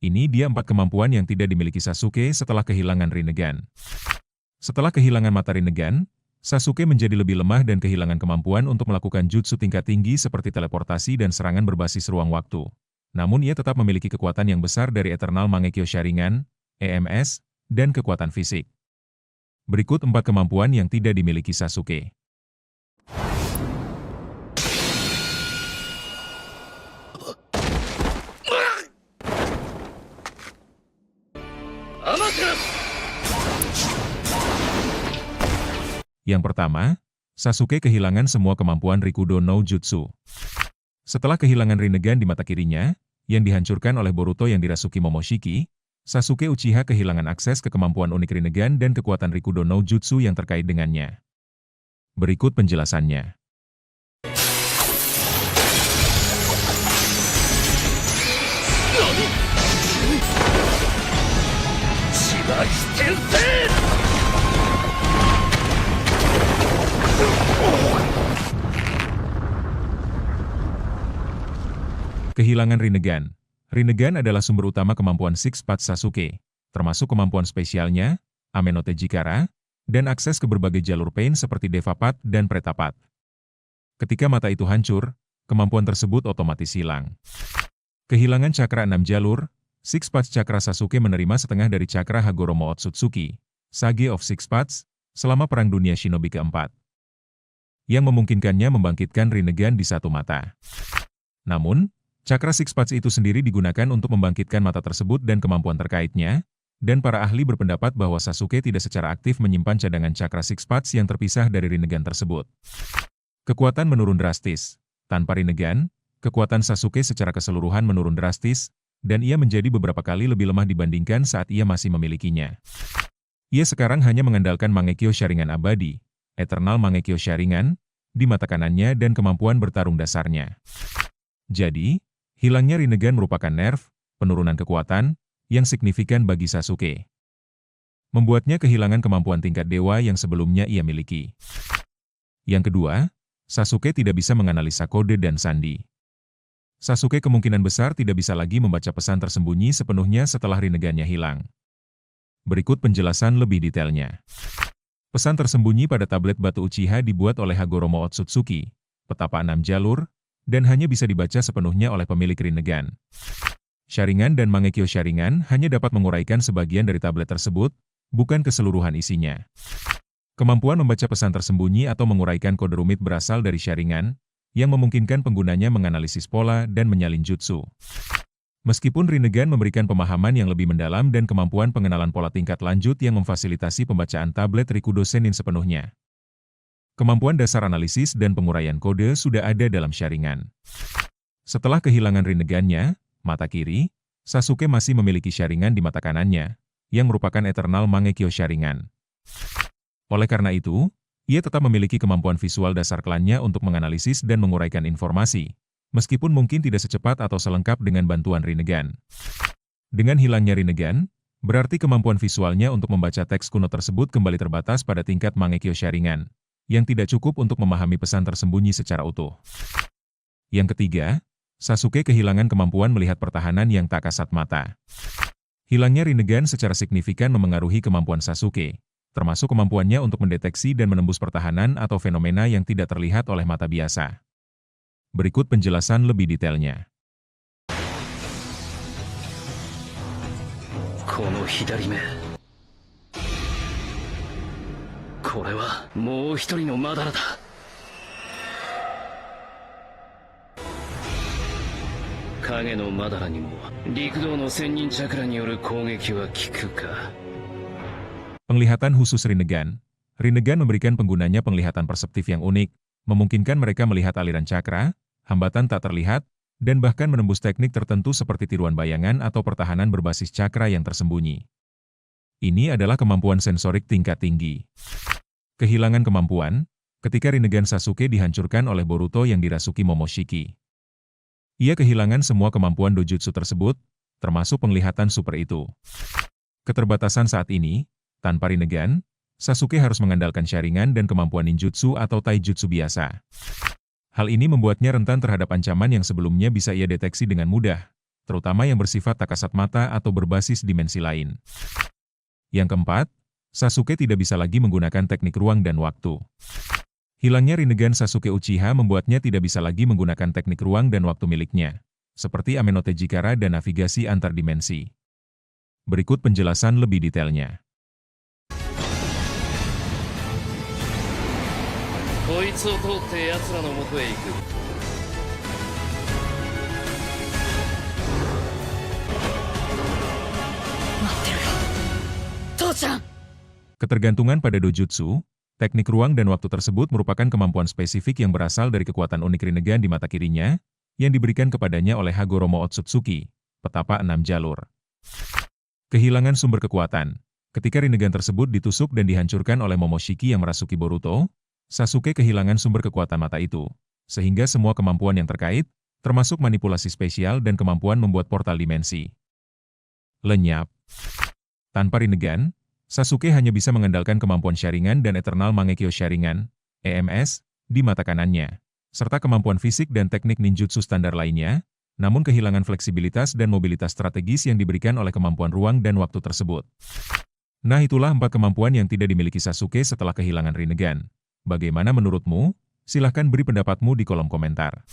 Ini dia 4 kemampuan yang tidak dimiliki Sasuke setelah kehilangan Rinnegan. Setelah kehilangan mata Rinnegan, Sasuke menjadi lebih lemah dan kehilangan kemampuan untuk melakukan jutsu tingkat tinggi seperti teleportasi dan serangan berbasis ruang waktu. Namun ia tetap memiliki kekuatan yang besar dari Eternal Mangekyo Sharingan, EMS, dan kekuatan fisik. Berikut 4 kemampuan yang tidak dimiliki Sasuke. Yang pertama, Sasuke kehilangan semua kemampuan Rikudo no Jutsu. Setelah kehilangan Rinnegan di mata kirinya, yang dihancurkan oleh Boruto yang dirasuki Momoshiki, Sasuke Uchiha kehilangan akses ke kemampuan unik Rinnegan dan kekuatan Rikudo no Jutsu yang terkait dengannya. Berikut penjelasannya. Kehilangan Rinnegan. Rinnegan adalah sumber utama kemampuan Six Path Sasuke, termasuk kemampuan spesialnya, Ame no Tejikara, dan akses ke berbagai jalur pain seperti Deva Path dan Preta Path. Ketika mata itu hancur, kemampuan tersebut otomatis hilang. Kehilangan cakra 6 jalur, Six Path Cakra Sasuke menerima setengah dari cakra Hagoromo Otsutsuki, Sage of Six Paths, selama Perang Dunia Shinobi keempat, yang memungkinkannya membangkitkan Rinnegan di satu mata. Namun, cakra Six Paths itu sendiri digunakan untuk membangkitkan mata tersebut dan kemampuan terkaitnya, dan para ahli berpendapat bahwa Sasuke tidak secara aktif menyimpan cadangan cakra Six Paths yang terpisah dari Rinnegan tersebut. Kekuatan menurun drastis. Tanpa Rinnegan, kekuatan Sasuke secara keseluruhan menurun drastis, dan ia menjadi beberapa kali lebih lemah dibandingkan saat ia masih memilikinya. Ia sekarang hanya mengandalkan Mangekyo Sharingan abadi, Eternal Mangekyo Sharingan, di mata kanannya dan kemampuan bertarung dasarnya. Jadi, hilangnya Rinnegan merupakan nerf, penurunan kekuatan, yang signifikan bagi Sasuke. Membuatnya kehilangan kemampuan tingkat dewa yang sebelumnya ia miliki. Yang kedua, Sasuke tidak bisa menganalisa kode dan sandi. Sasuke kemungkinan besar tidak bisa lagi membaca pesan tersembunyi sepenuhnya setelah Rinnegannya hilang. Berikut penjelasan lebih detailnya. Pesan tersembunyi pada tablet batu Uchiha dibuat oleh Hagoromo Otsutsuki, petapa 6 jalur, dan hanya bisa dibaca sepenuhnya oleh pemilik Rinnegan. Sharingan dan Mangekyo Sharingan hanya dapat menguraikan sebagian dari tablet tersebut, bukan keseluruhan isinya. Kemampuan membaca pesan tersembunyi atau menguraikan kode rumit berasal dari Sharingan, yang memungkinkan penggunanya menganalisis pola dan menyalin jutsu. Meskipun Rinnegan memberikan pemahaman yang lebih mendalam dan kemampuan pengenalan pola tingkat lanjut yang memfasilitasi pembacaan tablet Rikudo Sennin sepenuhnya. Kemampuan dasar analisis dan penguraian kode sudah ada dalam Sharingan. Setelah kehilangan Rinnegannya, mata kiri, Sasuke masih memiliki Sharingan di mata kanannya, yang merupakan Eternal Mangekyo Sharingan. Oleh karena itu, ia tetap memiliki kemampuan visual dasar klannya untuk menganalisis dan menguraikan informasi, meskipun mungkin tidak secepat atau selengkap dengan bantuan Rinnegan. Dengan hilangnya Rinnegan, berarti kemampuan visualnya untuk membaca teks kuno tersebut kembali terbatas pada tingkat Mangekyo Sharingan, yang tidak cukup untuk memahami pesan tersembunyi secara utuh. Yang ketiga, Sasuke kehilangan kemampuan melihat pertahanan yang tak kasat mata. Hilangnya Rinnegan secara signifikan memengaruhi kemampuan Sasuke, termasuk kemampuannya untuk mendeteksi dan menembus pertahanan atau fenomena yang tidak terlihat oleh mata biasa. Berikut penjelasan lebih detailnya. Penglihatan khusus Rinnegan. Rinnegan memberikan penggunanya penglihatan perseptif yang unik, memungkinkan mereka melihat aliran cakra, hambatan tak terlihat, dan bahkan menembus teknik tertentu seperti tiruan bayangan atau pertahanan berbasis cakra yang tersembunyi. Ini adalah kemampuan sensorik tingkat tinggi. Kehilangan kemampuan, ketika Rinnegan Sasuke dihancurkan oleh Boruto yang dirasuki Momoshiki. Ia kehilangan semua kemampuan dojutsu tersebut, termasuk penglihatan super itu. Keterbatasan saat ini, tanpa Rinnegan, Sasuke harus mengandalkan Sharingan dan kemampuan ninjutsu atau taijutsu biasa. Hal ini membuatnya rentan terhadap ancaman yang sebelumnya bisa ia deteksi dengan mudah, terutama yang bersifat tak kasat mata atau berbasis dimensi lain. Yang keempat, Sasuke tidak bisa lagi menggunakan teknik ruang dan waktu. Hilangnya Rinnegan Sasuke Uchiha membuatnya tidak bisa lagi menggunakan teknik ruang dan waktu miliknya, seperti Amenotejikara dan navigasi antar dimensi. Berikut penjelasan lebih detailnya. Ketergantungan pada dojutsu, teknik ruang dan waktu tersebut merupakan kemampuan spesifik yang berasal dari kekuatan unik Rinnegan di mata kirinya, yang diberikan kepadanya oleh Hagoromo Otsutsuki, petapa 6 jalur. Kehilangan sumber kekuatan. Ketika Rinnegan tersebut ditusuk dan dihancurkan oleh Momoshiki yang merasuki Boruto, Sasuke kehilangan sumber kekuatan mata itu, sehingga semua kemampuan yang terkait, termasuk manipulasi spesial dan kemampuan membuat portal dimensi, lenyap. Tanpa Rinnegan, Sasuke hanya bisa mengandalkan kemampuan Sharingan dan Eternal Mangekyo Sharingan, EMS, di mata kanannya, serta kemampuan fisik dan teknik ninjutsu standar lainnya, namun kehilangan fleksibilitas dan mobilitas strategis yang diberikan oleh kemampuan ruang dan waktu tersebut. Nah, itulah 4 kemampuan yang tidak dimiliki Sasuke setelah kehilangan Rinnegan. Bagaimana menurutmu? Silahkan beri pendapatmu di kolom komentar.